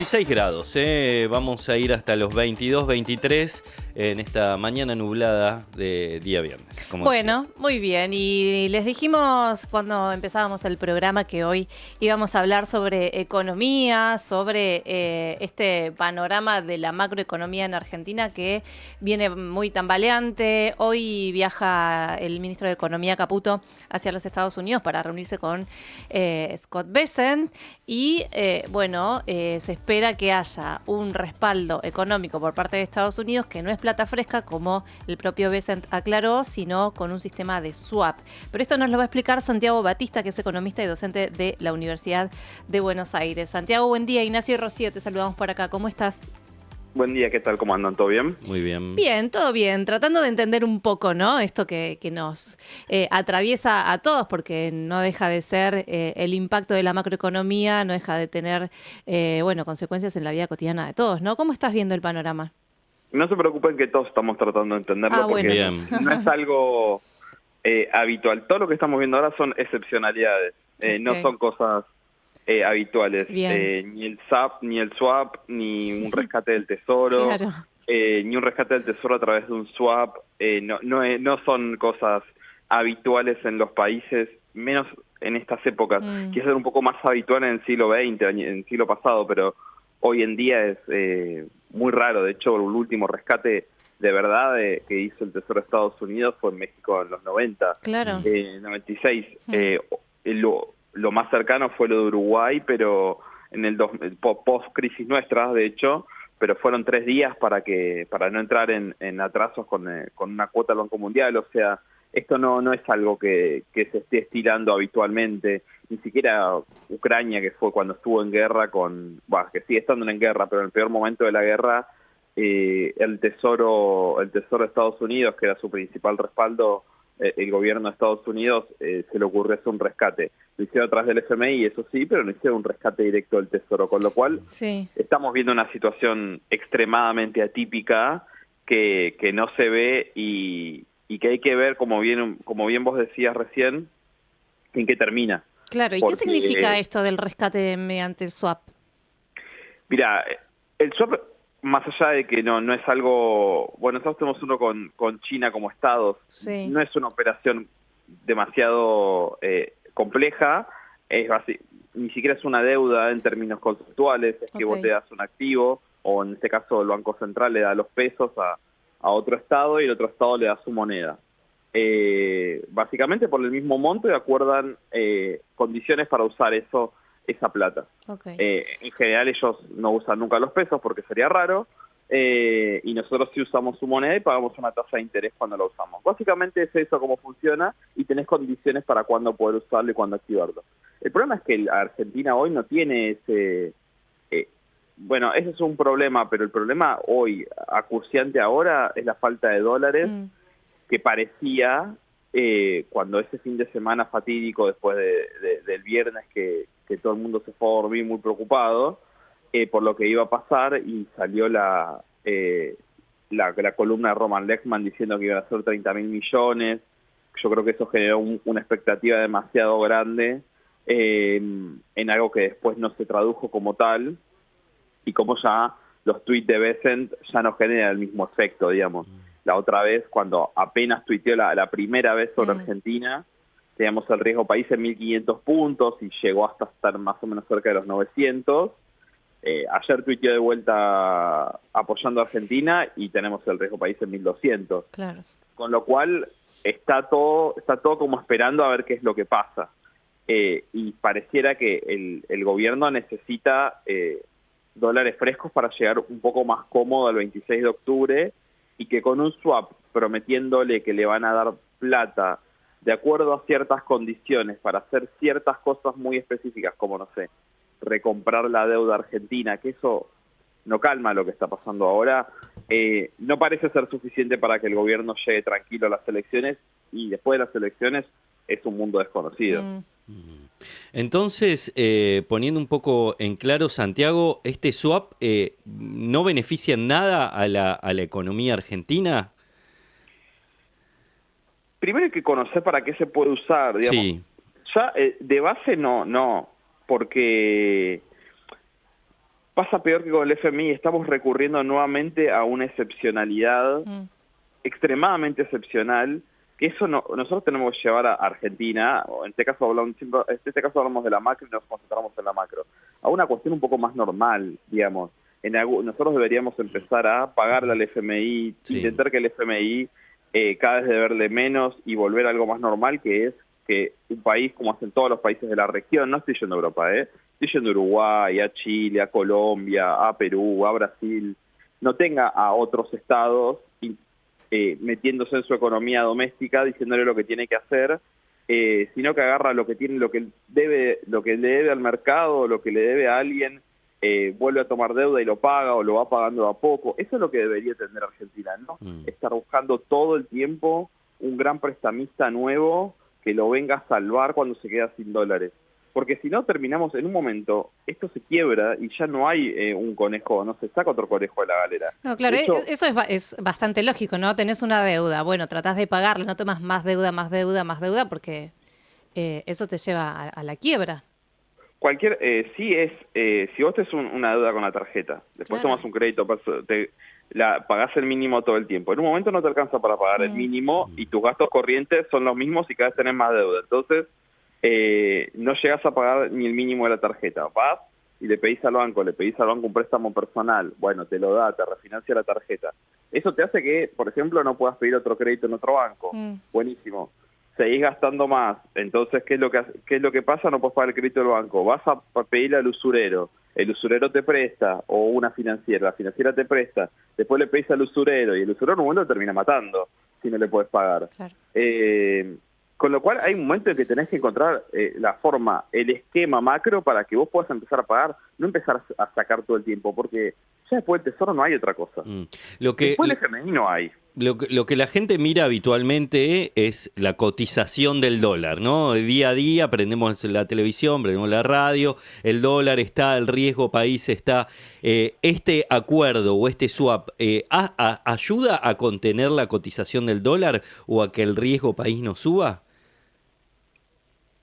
16 grados, vamos a ir hasta los 22, 23 en esta mañana nublada de día viernes. Bueno, muy bien. Y les dijimos cuando empezábamos el programa que hoy íbamos a hablar sobre economía, sobre este panorama de la macroeconomía en Argentina que viene muy tambaleante. Hoy viaja el ministro de Economía, Caputo, hacia los Estados Unidos para reunirse con Scott Bessent y se espera que haya un respaldo económico por parte de Estados Unidos que no es plata fresca, como el propio Bessent aclaró, sino con un sistema de swap. Pero esto nos lo va a explicar Santiago Batista, que es economista y docente de la Universidad de Buenos Aires. Santiago, buen día. Ignacio y Rocío, te saludamos por acá. ¿Cómo estás? Buen día, ¿qué tal? ¿Cómo andan? ¿Todo bien? Muy bien. Bien, todo bien. Tratando de entender un poco, ¿no? Esto que nos atraviesa a todos, porque no deja de ser el impacto de la macroeconomía, no deja de tener, consecuencias en la vida cotidiana de todos, ¿no? ¿Cómo estás viendo el panorama? No se preocupen que todos estamos tratando de entenderlo porque Bien. no es algo habitual. Todo lo que estamos viendo ahora son excepcionalidades, no son cosas habituales. Ni el SAP, ni el swap, ni un rescate del tesoro, Claro. ni un rescate del tesoro a través de un swap. No son cosas habituales en los países, menos en estas épocas. Quizás era un poco más habitual en el siglo XX, en el siglo pasado, pero hoy en día es muy raro. De hecho, el último rescate de verdad que hizo el Tesoro de Estados Unidos fue en México en los 90, Claro. 96. Lo más cercano fue lo de Uruguay, pero en el post-crisis nuestra, de hecho, pero fueron 3 días para no entrar en atrasos con una cuota del Banco Mundial. O sea, esto no es algo que se esté estirando habitualmente. Ni siquiera Ucrania, que fue cuando estuvo en guerra que sigue estando en guerra, pero en el peor momento de la guerra, el Tesoro de Estados Unidos, que era su principal respaldo, el gobierno de Estados Unidos, se le ocurrió hacer un rescate. Lo hicieron atrás del FMI, eso sí, pero no hicieron un rescate directo del Tesoro, con lo cual estamos viendo una situación extremadamente atípica que no se ve y que hay que ver, como bien vos decías recién, en qué termina. Claro, ¿y qué significa esto del rescate mediante el swap? Mira, el swap, más allá de que no es algo... Bueno, nosotros tenemos uno con China como estados. Sí. No es una operación demasiado compleja, ni siquiera es una deuda en términos conceptuales, es que vos te das un activo, o en este caso el Banco Central le da los pesos a otro estado y el otro estado le da su moneda. Básicamente por el mismo monto y acuerdan condiciones para usar esa plata. En general ellos no usan nunca los pesos porque sería raro, y nosotros sí usamos su moneda y pagamos una tasa de interés cuando la usamos. Básicamente es eso como funciona y tenés condiciones para cuándo poder usarlo y cuándo activarlo. El problema es que Argentina hoy no tiene ese... ese es un problema, pero el problema hoy, acuciante ahora, es la falta de dólares que parecía, cuando ese fin de semana fatídico después del viernes que todo el mundo se fue a dormir muy preocupado por lo que iba a pasar, y salió la columna de Roman Lechman diciendo que iban a ser 30.000 millones. Yo creo que eso generó una expectativa demasiado grande en algo que después no se tradujo como tal, y como ya los tuits de Bessent ya no generan el mismo efecto, digamos. La otra vez, cuando apenas tuiteó la primera vez sobre Argentina, teníamos el riesgo país en 1.500 puntos y llegó hasta estar más o menos cerca de los 900. Ayer tuiteó de vuelta apoyando a Argentina y tenemos el riesgo país en 1.200. Claro. Con lo cual está todo como esperando a ver qué es lo que pasa. Y pareciera que el gobierno necesita dólares frescos para llegar un poco más cómodo al 26 de octubre, y que con un swap prometiéndole que le van a dar plata de acuerdo a ciertas condiciones para hacer ciertas cosas muy específicas, como, no sé, recomprar la deuda argentina, que eso no calma lo que está pasando ahora, no parece ser suficiente para que el gobierno llegue tranquilo a las elecciones, y después de las elecciones es un mundo desconocido. Entonces, poniendo un poco en claro, Santiago, ¿este swap no beneficia en nada a la economía argentina? Primero hay que conocer para qué se puede usar, digamos. Sí. Ya de base no, porque pasa peor que con el FMI, estamos recurriendo nuevamente a una excepcionalidad extremadamente excepcional, que eso nosotros tenemos que llevar a Argentina, o en este caso hablamos de la macro y nos concentramos en la macro, a una cuestión un poco más normal, digamos. Nosotros deberíamos empezar a pagarle al FMI, intentar que el FMI cada vez deberle menos y volver a algo más normal, que es que un país, como hacen todos los países de la región, no estoy yendo a Europa, estoy yendo a Uruguay, a Chile, a Colombia, a Perú, a Brasil, no tenga a otros estados metiéndose en su economía doméstica, diciéndole lo que tiene que hacer, sino que agarra lo que le debe al mercado, lo que le debe a alguien, vuelve a tomar deuda y lo paga o lo va pagando a poco. Eso es lo que debería tener Argentina, ¿no? Estar buscando todo el tiempo un gran prestamista nuevo que lo venga a salvar cuando se queda sin dólares. Porque si no, terminamos en un momento, esto se quiebra y ya no hay un conejo, no se saca otro conejo de la galera. No, claro, hecho, eso es bastante lógico, ¿no? Tenés una deuda, bueno, tratás de pagarla, no tomas más deuda, porque eso te lleva a la quiebra. Si vos tenés una deuda con la tarjeta, después tomas un crédito, pagás el mínimo todo el tiempo. En un momento no te alcanza para pagar el mínimo y tus gastos corrientes son los mismos y cada vez tenés más deuda. Entonces, no llegás a pagar ni el mínimo de la tarjeta. Vas y le pedís al banco un préstamo personal. Bueno, te lo da, te refinancia la tarjeta. Eso te hace que, por ejemplo, no puedas pedir otro crédito en otro banco. Buenísimo. Seguís gastando más. Entonces, ¿qué es lo que pasa? No puedes pagar el crédito del banco. Vas a pedirle al usurero. El usurero te presta, o una financiera. La financiera te presta. Después le pedís al usurero, y el usurero en un momento te termina matando si no le puedes pagar. Claro. Con lo cual hay un momento en que tenés que encontrar la forma, el esquema macro para que vos puedas empezar a pagar, no empezar a sacar todo el tiempo, porque ya después del tesoro no hay otra cosa. Después del FMI no hay. Lo que la gente mira habitualmente es la cotización del dólar, ¿no? Día a día prendemos la televisión, prendemos la radio, el dólar está, el riesgo país está. ¿Este acuerdo o este swap ayuda a contener la cotización del dólar o a que el riesgo país no suba?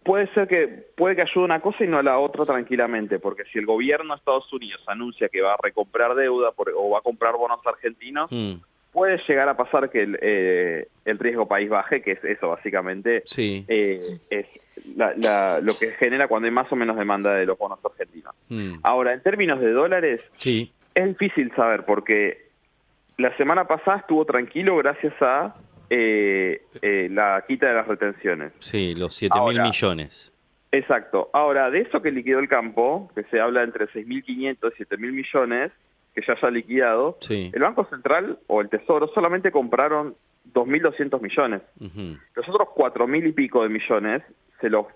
Puede que ayude una cosa y no a la otra tranquilamente, porque si el gobierno de Estados Unidos anuncia que va a recomprar deuda o va a comprar bonos argentinos, puede llegar a pasar que el riesgo país baje, que es eso básicamente, es lo que genera cuando hay más o menos demanda de los bonos argentinos. Ahora, en términos de dólares, es difícil saber, porque la semana pasada estuvo tranquilo gracias a la quita de las retenciones. Sí, los 7.000 millones. Exacto. Ahora, de eso que liquidó el campo, que se habla entre 6.500 y 7.000 millones, que ya haya liquidado, el Banco Central o el Tesoro solamente compraron 2.200 millones. Los otros 4.000 y pico de millones se los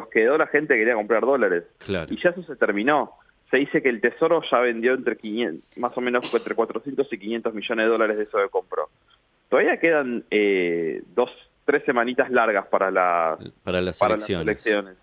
quedó la gente que quería comprar dólares. Claro. Y ya eso se terminó. Se dice que el Tesoro ya vendió más o menos entre 400 y 500 millones de dólares de eso que compró. Todavía quedan 3 semanitas largas para las elecciones.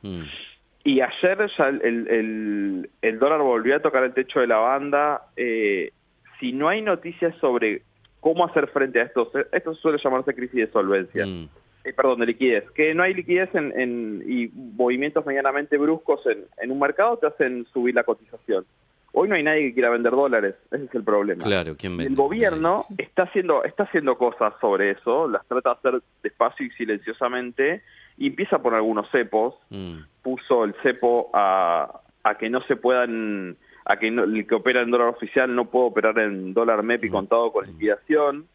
Y ayer ya el dólar volvió a tocar el techo de la banda. Si no hay noticias sobre cómo hacer frente a esto suele llamarse crisis de solvencia. De liquidez. Que no hay liquidez y movimientos medianamente bruscos en un mercado te hacen subir la cotización. Hoy no hay nadie que quiera vender dólares, ese es el problema. Claro, ¿quién vende? El gobierno está haciendo cosas sobre eso, las trata de hacer despacio y silenciosamente, y empieza por algunos cepos. Puso el cepo a que no se puedan, el que opera en dólar oficial no puede operar en dólar MEP y contado con liquidación.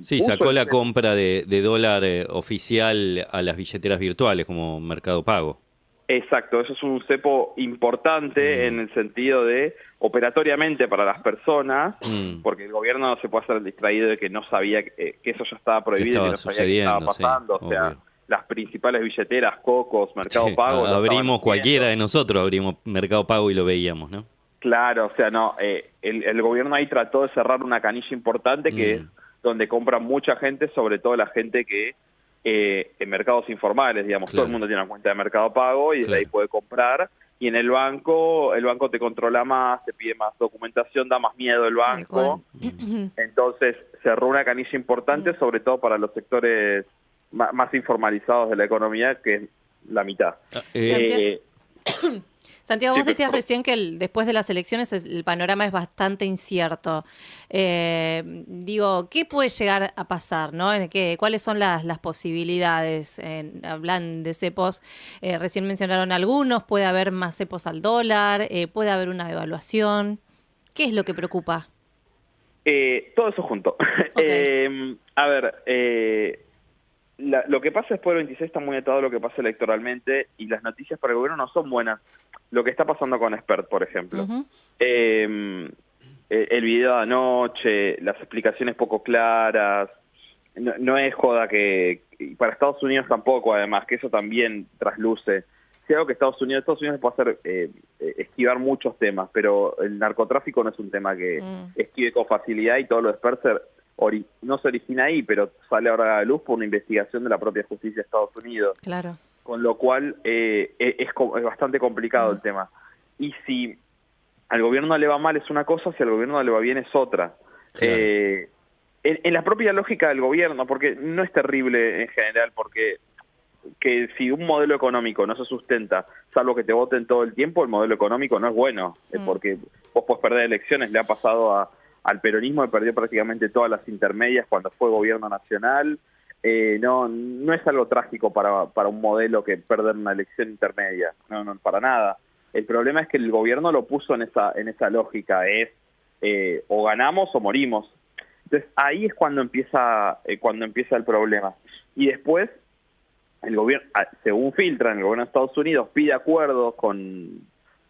Sacó la compra de dólar oficial a las billeteras virtuales como Mercado Pago. Exacto, eso es un cepo importante en el sentido de operatoriamente para las personas, porque el gobierno no se puede hacer el distraído de que no sabía que eso ya estaba prohibido y no sabía qué estaba pasando. O sea, las principales billeteras, Cocos, Mercado Pago. Abrimos cualquiera de nosotros, abrimos Mercado Pago y lo veíamos, ¿no? Claro, o sea, no, el gobierno ahí trató de cerrar una canilla importante que es donde compra mucha gente, sobre todo la gente que en mercados informales, digamos, todo el mundo tiene una cuenta de Mercado Pago y desde ahí puede comprar, y en el banco te controla más, te pide más documentación, da más miedo el banco, entonces cerró una canilla importante, sobre todo para los sectores más informalizados de la economía, que es la mitad. Santiago, Sí, vos decías pero- recién que después de las elecciones el panorama es bastante incierto. Digo, ¿qué puede llegar a pasar, ¿no? ¿Cuáles son las posibilidades? Hablan de cepos, recién mencionaron algunos, puede haber más cepos al dólar, puede haber una devaluación. ¿Qué es lo que preocupa? Todo eso junto. Ok. A ver, lo que pasa después del 26 está muy atado a lo que pasa electoralmente y las noticias para el gobierno no son buenas. Lo que está pasando con Expert, por ejemplo. Ujú. El video de anoche, las explicaciones poco claras, no es joda y para Estados Unidos tampoco, además, que eso también trasluce. Si algo que Estados Unidos puede hacer esquivar muchos temas, pero el narcotráfico no es un tema que esquive con facilidad y todo lo de Spencer no se origina ahí, pero sale ahora a la luz por una investigación de la propia justicia de Estados Unidos. Claro. Con lo cual es bastante complicado el tema. Y si al gobierno le va mal es una cosa, si al gobierno le va bien es otra. Claro. En la propia lógica del gobierno, porque no es terrible en general, porque que si un modelo económico no se sustenta, salvo que te voten todo el tiempo, el modelo económico no es bueno, porque vos podés perder elecciones, le ha pasado al peronismo, que perdió prácticamente todas las intermedias cuando fue gobierno nacional. No es algo trágico para un modelo que perder una elección intermedia, no, para nada. El problema es que el gobierno lo puso en esa lógica, es o ganamos o morimos. Entonces ahí es cuando empieza el problema. Y después el gobierno, según filtran, el gobierno de Estados Unidos pide acuerdos con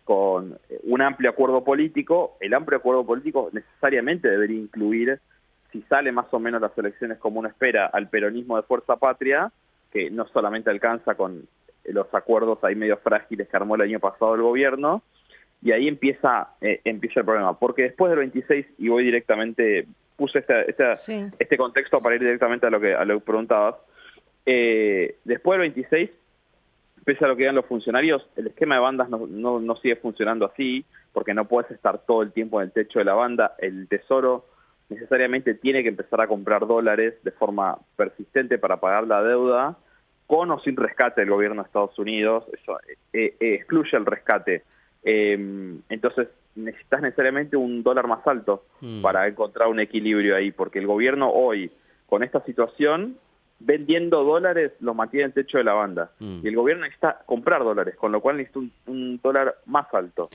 un amplio acuerdo político. El amplio acuerdo político necesariamente debería incluir, si sale más o menos las elecciones como uno espera, al peronismo de Fuerza Patria, que no solamente alcanza con los acuerdos ahí medio frágiles que armó el año pasado el gobierno, y ahí empieza el problema. Porque después del 26, y voy directamente, puse este contexto para ir directamente a lo que preguntabas, después del 26, pese a lo que digan los funcionarios, el esquema de bandas no sigue funcionando así, porque no puedes estar todo el tiempo en el techo de la banda. El Tesoro necesariamente tiene que empezar a comprar dólares de forma persistente para pagar la deuda, con o sin rescate del gobierno de Estados Unidos. Eso excluye el rescate. Entonces necesitas necesariamente un dólar más alto para encontrar un equilibrio ahí, porque el gobierno hoy, con esta situación, vendiendo dólares, los mantiene en el techo de la banda. Y el gobierno necesita comprar dólares, con lo cual necesita un dólar más alto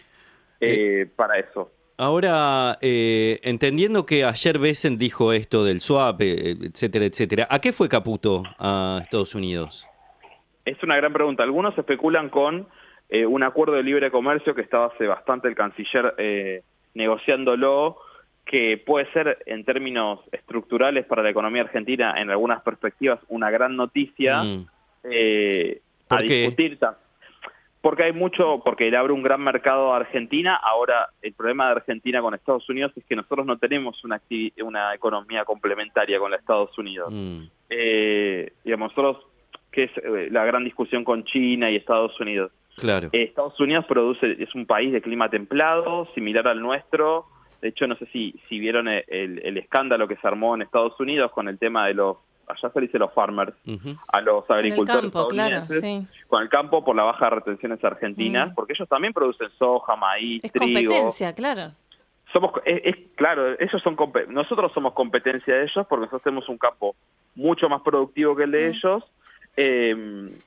para eso. Ahora, entendiendo que ayer Bessent dijo esto del swap, etcétera, etcétera, ¿a qué fue Caputo a Estados Unidos? Es una gran pregunta. Algunos especulan con un acuerdo de libre comercio que estaba hace bastante el canciller negociándolo, que puede ser en términos estructurales para la economía argentina, en algunas perspectivas, una gran noticia a discutir. Porque porque le abre un gran mercado a Argentina. Ahora, el problema de Argentina con Estados Unidos es que nosotros no tenemos una economía complementaria con los Estados Unidos. Digamos, nosotros, que es la gran discusión con China y Estados Unidos. Claro. Estados Unidos es un país de clima templado, similar al nuestro. De hecho, no sé si vieron el escándalo que se armó en Estados Unidos con el tema de allá se le dice los farmers, a los agricultores estadounidenses, con el campo por la baja de retenciones argentinas, porque ellos también producen soja, maíz, trigo. Es competencia, claro. Claro, nosotros somos competencia de ellos porque nosotros tenemos un campo mucho más productivo que el de ellos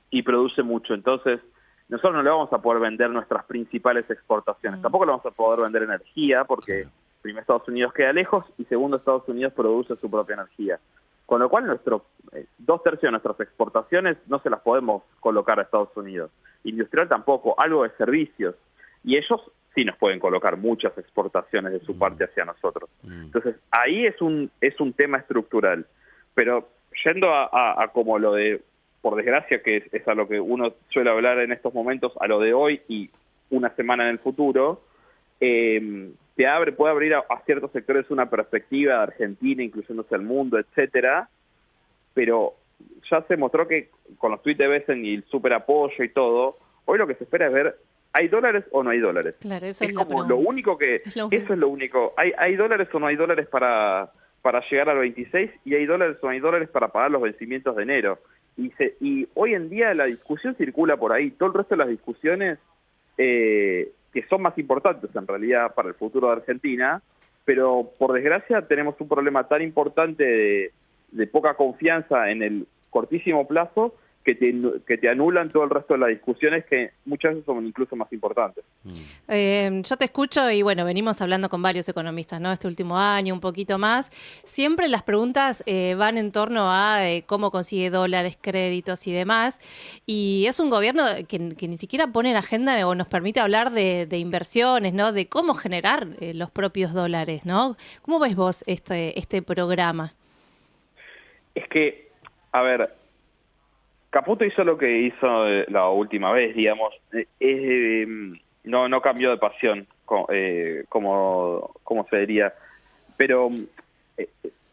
y produce mucho. Entonces, nosotros no le vamos a poder vender nuestras principales exportaciones. Tampoco le vamos a poder vender energía porque primero Estados Unidos queda lejos y segundo Estados Unidos produce su propia energía. Con lo cual 2/3 de nuestras exportaciones no se las podemos colocar a Estados Unidos. Industrial tampoco, algo de servicios. Y ellos sí nos pueden colocar muchas exportaciones de su parte hacia nosotros. Entonces ahí es un tema estructural. Pero yendo a como lo de, por desgracia, que es a lo que uno suele hablar en estos momentos, a lo de hoy y una semana en el futuro, puede abrir a ciertos sectores una perspectiva de Argentina, incluyéndose el mundo, etcétera, pero ya se mostró que con los tweets de Bessent y el super apoyo y todo, hoy lo que se espera es ver, ¿hay dólares o no hay dólares? Claro, eso es como lo único que, eso es lo único, ¿hay dólares o no hay dólares para llegar al 26? Y ¿hay dólares o no hay dólares para pagar los vencimientos de enero? Y hoy en día la discusión circula por ahí, todo el resto de las discusiones que son más importantes en realidad para el futuro de Argentina, pero por desgracia tenemos un problema tan importante de poca confianza en el cortísimo plazo que te anulan todo el resto de las discusiones que muchas veces son incluso más importantes. Yo te escucho y bueno, venimos hablando con varios economistas, ¿no? Este último año, un poquito más. Siempre las preguntas van en torno a cómo consigue dólares, créditos y demás. Y es un gobierno que ni siquiera pone en agenda o nos permite hablar de inversiones, ¿no? De cómo generar los propios dólares, ¿no? ¿Cómo ves vos este programa? Es que, a ver, Caputo hizo lo que hizo la última vez, digamos. No cambió de pasión, como se diría. Pero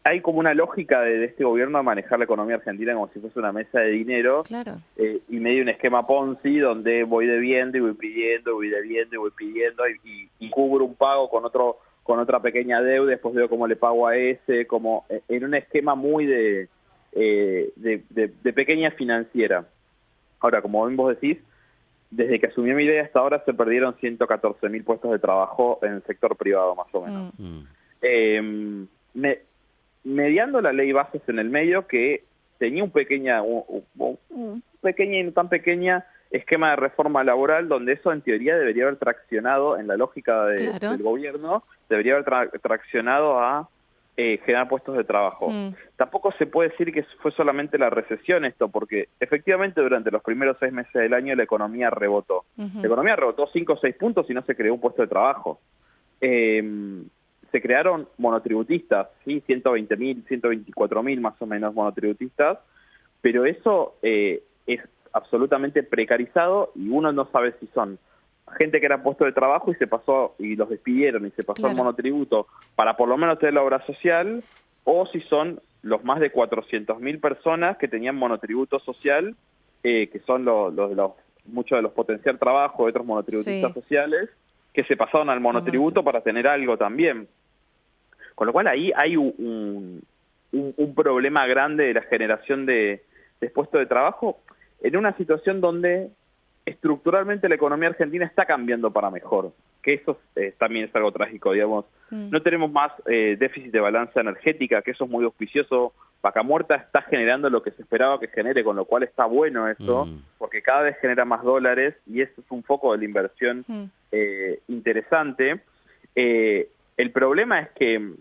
hay como una lógica de este gobierno a manejar la economía argentina como si fuese una mesa de dinero. Claro. Y medio un esquema Ponzi donde voy debiendo y voy pidiendo, voy debiendo y voy pidiendo y cubro un pago con otra pequeña deuda, después veo cómo le pago a ese, como en un esquema muy de pequeña financiera. Ahora, como bien vos decís, desde que asumí mi idea hasta ahora se perdieron 114.000 puestos de trabajo en el sector privado, más o menos. Mediando la ley bases en el medio, que tenía un pequeña y no tan pequeña esquema de reforma laboral, donde eso en teoría debería haber traccionado, en la lógica del gobierno, debería haber traccionado a generar puestos de trabajo. Tampoco se puede decir que fue solamente la recesión esto, porque efectivamente durante los primeros 6 meses del año la economía rebotó. La economía rebotó 5 o 6 puntos y no se creó un puesto de trabajo. Se crearon monotributistas, ¿sí? 120.000, 124.000 más o menos monotributistas, pero eso es absolutamente precarizado y uno no sabe si son gente que era puesto de trabajo y los despidieron y se pasó al monotributo para por lo menos tener la obra social, o si son los más de 400.000 personas que tenían monotributo social, que son muchos de los potencial trabajo de otros monotributistas sociales, que se pasaron al monotributo para tener algo también. Con lo cual ahí hay un problema grande de la generación de puestos de trabajo en una situación donde estructuralmente la economía argentina está cambiando para mejor, que eso también es algo trágico, digamos. No tenemos más déficit de balanza energética, que eso es muy auspicioso. Vaca Muerta está generando lo que se esperaba que genere, con lo cual está bueno eso, porque cada vez genera más dólares y eso es un foco de la inversión interesante. El problema es que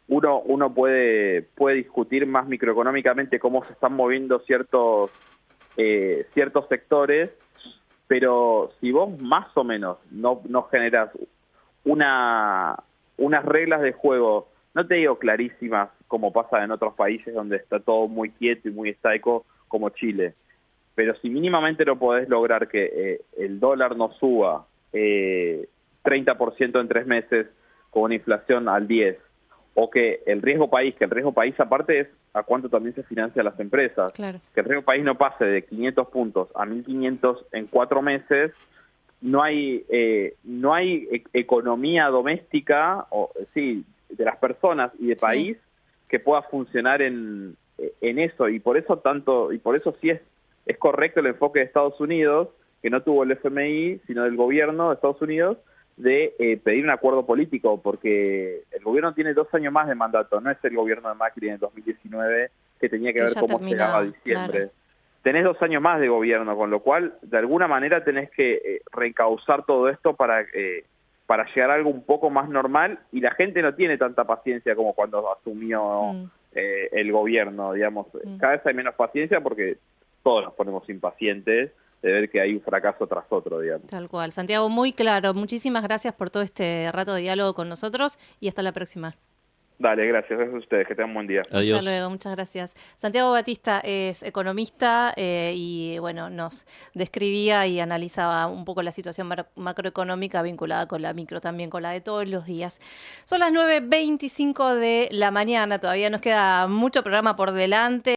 uno puede discutir más microeconómicamente cómo se están moviendo ciertos sectores, pero si vos más o menos no generas unas reglas de juego, no te digo clarísimas como pasa en otros países donde está todo muy quieto y muy estaico como Chile, pero si mínimamente no podés lograr que el dólar no suba 30% en 3 meses con una inflación al 10%, o que el riesgo país aparte es a cuánto también se financian las empresas, que el riesgo país no pase de 500 puntos a 1.500 en 4 meses, no hay economía doméstica, de las personas y de país que pueda funcionar en eso, y por eso sí es correcto el enfoque de Estados Unidos, que no tuvo el FMI, sino del gobierno de Estados Unidos, de pedir un acuerdo político, porque el gobierno tiene 2 años más de mandato, no es el gobierno de Macri en el 2019 que tenía que ver cómo llegaba a diciembre. Claro. Tenés 2 años más de gobierno, con lo cual de alguna manera tenés que reencauzar todo esto para llegar a algo un poco más normal, y la gente no tiene tanta paciencia como cuando asumió el gobierno, digamos. Cada vez hay menos paciencia porque todos nos ponemos impacientes de ver que hay un fracaso tras otro, digamos. Tal cual. Santiago, muy claro. Muchísimas gracias por todo este rato de diálogo con nosotros y hasta la próxima. Dale, gracias a ustedes, que tengan un buen día. Adiós. Hasta luego, muchas gracias. Santiago Batista es economista y bueno, nos describía y analizaba un poco la situación macroeconómica vinculada con la micro, también con la de todos los días. Son las 9:25 de la mañana, todavía nos queda mucho programa por delante.